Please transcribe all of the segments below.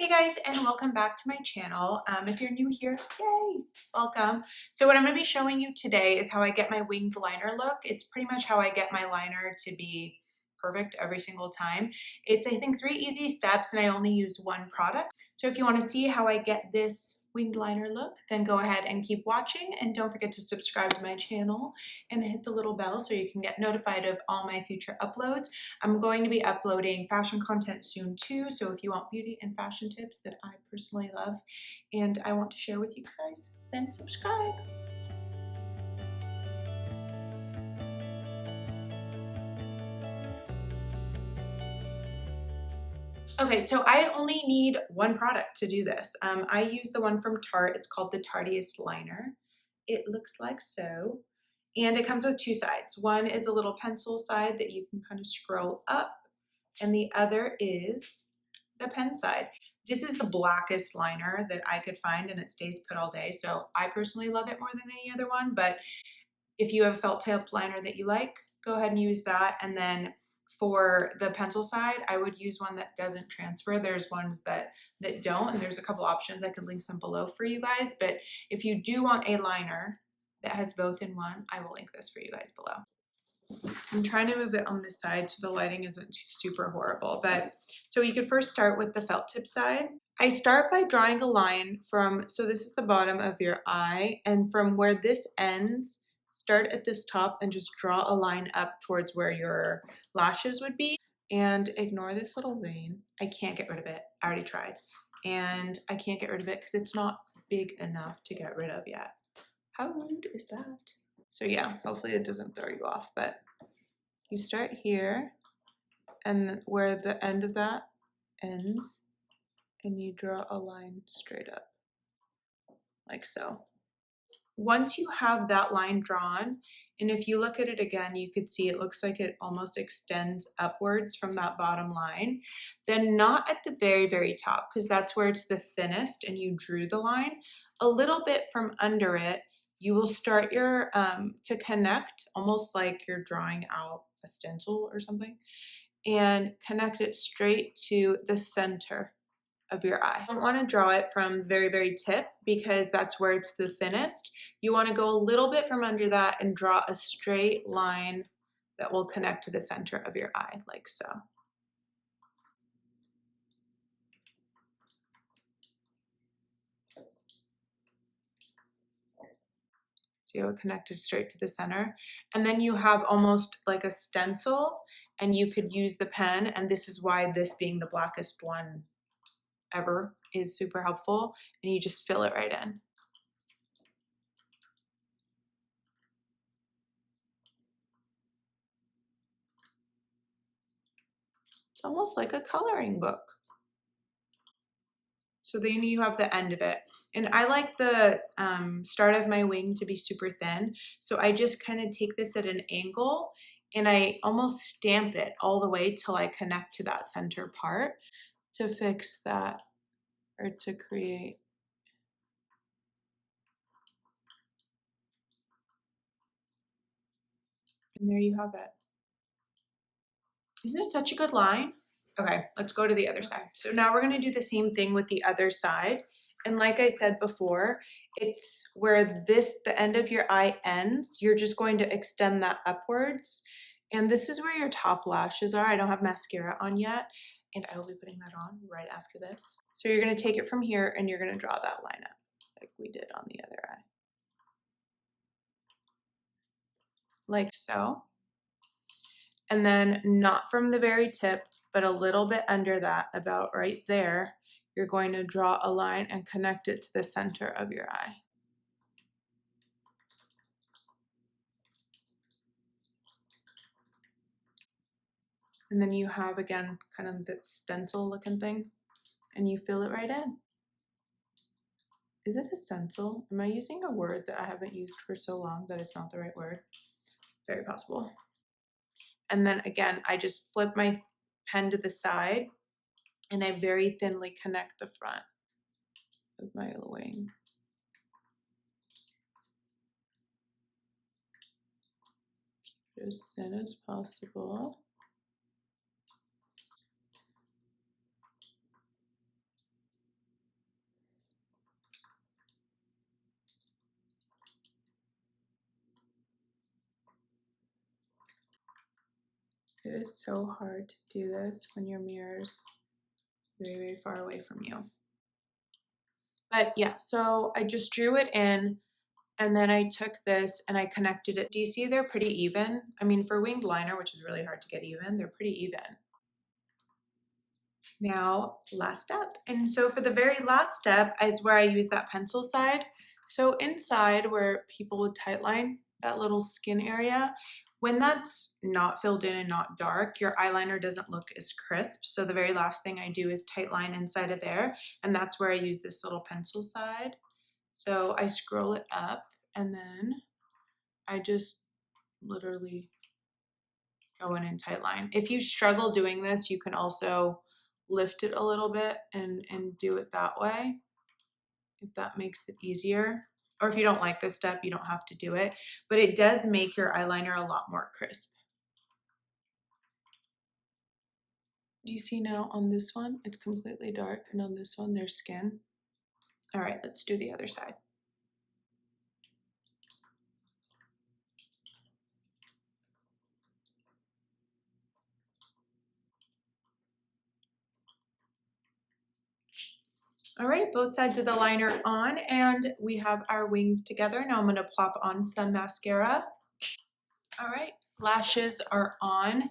Hey guys, and welcome back to my channel. If you're new here, yay, welcome. So what I'm going to be showing you today is how I get my winged liner look. It's pretty much how I get my liner to be perfect every single time. It's, I think, 3 easy steps, and I only use one product. So if you want to see how I get this winged liner look, then go ahead and keep watching, and don't forget to subscribe to my channel and hit the little bell so you can get notified of all my future uploads. I'm going to be uploading fashion content soon too, so if you want beauty and fashion tips that I personally love and I want to share with you guys, then subscribe. Okay, so I only need one product to do this. I use the one from Tarte. It's called the Tarteist Liner. It looks like so. And it comes with 2 sides. One is a little pencil side that you can kind of scroll up, and the other is the pen side. This is the blackest liner that I could find, and it stays put all day. So I personally love it more than any other one, but if you have a felt tip liner that you like, go ahead and use that. And then for the pencil side, I would use one that doesn't transfer. There's ones that don't, and there's a couple options. I can link some below for you guys. But if you do want a liner that has both in one, I will link this for you guys below. I'm trying to move it on this side so the lighting isn't too super horrible. But so you could first start with the felt tip side. I start by drawing a line from, so this is the bottom of your eye, and from where this ends, start at this top and just draw a line up towards where your lashes would be. And ignore this little vein. I can't get rid of it. I already tried. And I can't get rid of it because it's not big enough to get rid of yet. How rude is that? So yeah, hopefully it doesn't throw you off, but you start here and where the end of that ends, and you draw a line straight up, like so. Once you have that line drawn, and if you look at it again, you could see it looks like it almost extends upwards from that bottom line. Then not at the very, very top, because that's where it's the thinnest and you drew the line. A little bit from under it, you will start your, to connect, almost like you're drawing out a stencil or something, and connect it straight to the center of your eye. You don't want to draw it from the very, very tip because that's where it's the thinnest. You want to go a little bit from under that and draw a straight line that will connect to the center of your eye, like so. So you have it connected straight to the center. And then you have almost like a stencil, and you could use the pen, and this is why this being the blackest one ever is super helpful, and you just fill it right in. It's almost like a coloring book. So then you have the end of it. And I like the start of my wing to be super thin. So I just kind of take this at an angle and I almost stamp it all the way till I connect to that center part to fix that, or to create. And there you have it. Isn't it such a good line? Okay, let's go to the other side. So now we're gonna do the same thing with the other side. And like I said before, it's where the end of your eye ends, you're just going to extend that upwards. And this is where your top lashes are. I don't have mascara on yet, and I will be putting that on right after this. So you're gonna take it from here and you're gonna draw that line up like we did on the other eye. Like so. And then not from the very tip, but a little bit under that, about right there, you're going to draw a line and connect it to the center of your eye. And then you have, again, kind of that stencil looking thing, and you fill it right in. Is it a stencil? Am I using a word that I haven't used for so long that it's not the right word? Very possible. And then again, I just flip my pen to the side and I very thinly connect the front of my wing. As thin as possible. It is so hard to do this when your mirror's very, very far away from you. But yeah, so I just drew it in and then I took this and I connected it. Do you see they're pretty even? I mean, for winged liner, which is really hard to get even, they're pretty even. Now, last step. And so for the very last step is where I use that pencil side. So inside where people would tightline, that little skin area, when that's not filled in and not dark, your eyeliner doesn't look as crisp. So the very last thing I do is tightline inside of there. And that's where I use this little pencil side. So I scroll it up and then I just literally go in and tightline. If you struggle doing this, you can also lift it a little bit and do it that way, if that makes it easier. Or if you don't like this step, you don't have to do it, but it does make your eyeliner a lot more crisp. Do you see now on this one, it's completely dark, and on this one, there's skin. All right, let's do the other side. All right, both sides of the liner on, and we have our wings together. Now I'm gonna plop on some mascara. All right, lashes are on.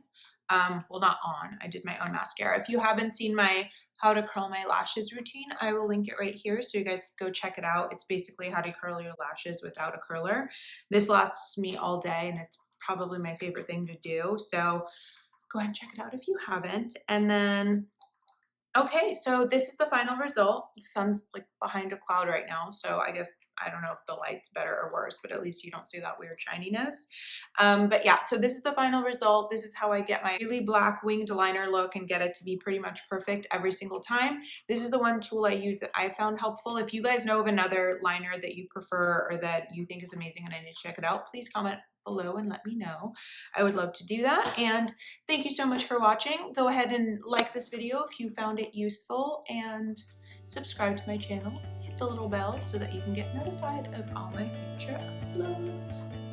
Well, not on, I did my own mascara. If you haven't seen my how to curl my lashes routine, I will link it right here so you guys can go check it out. It's basically how to curl your lashes without a curler. This lasts me all day and it's probably my favorite thing to do. So go ahead and check it out if you haven't. And then okay, so this is the final result. The sun's like behind a cloud right now, so I guess I don't know if the light's better or worse, but at least you don't see that weird shininess. But yeah, so this is the final result. This is how I get my really black winged liner look and get it to be pretty much perfect every single time. This is the one tool I use that I found helpful. If you guys know of another liner that you prefer or that you think is amazing and I need to check it out, please comment below and let me know. I would love to do that. And thank you so much for watching. Go ahead and like this video if you found it useful and subscribe to my channel. Hit the little bell so that you can get notified of all my future uploads.